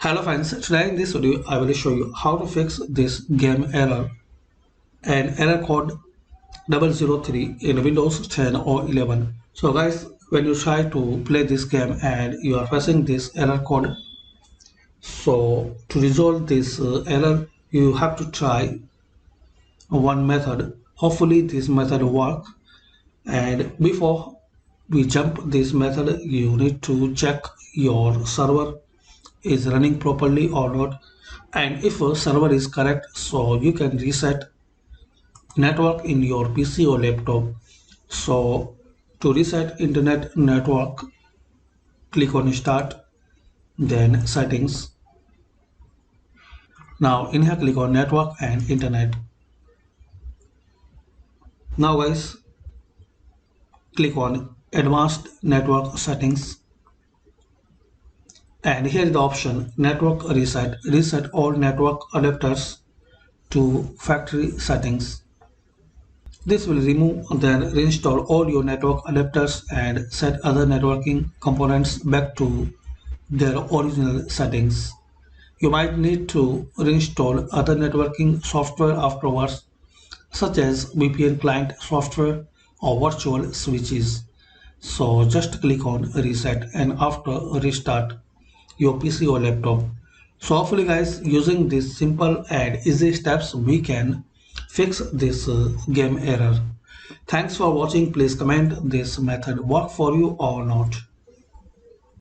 Hello friends, today in this video I will show you how to fix this game error and error code 003 in Windows 10 or 11. So guys, when you try to play this game and you are facing this error code, so to resolve this error you have to try one method. Hopefully this method will work, and before we jump this method you need to check your server is running properly or not, and if a server is correct so you can reset network in your PC or laptop. So to reset internet network, click on start, then settings. Now in here click on network and internet. Now guys, click on advanced network settings, and here is the option network reset. Reset all network adapters to factory settings. This will remove then reinstall all your network adapters and set other networking components back to their original settings. You might need to reinstall other networking software afterwards, such as VPN client software or virtual switches. So just click on reset and after restart your PC or laptop. So hopefully guys, using these simple and easy steps we can fix this game error. Thanks for watching. Please comment this method work for you or not.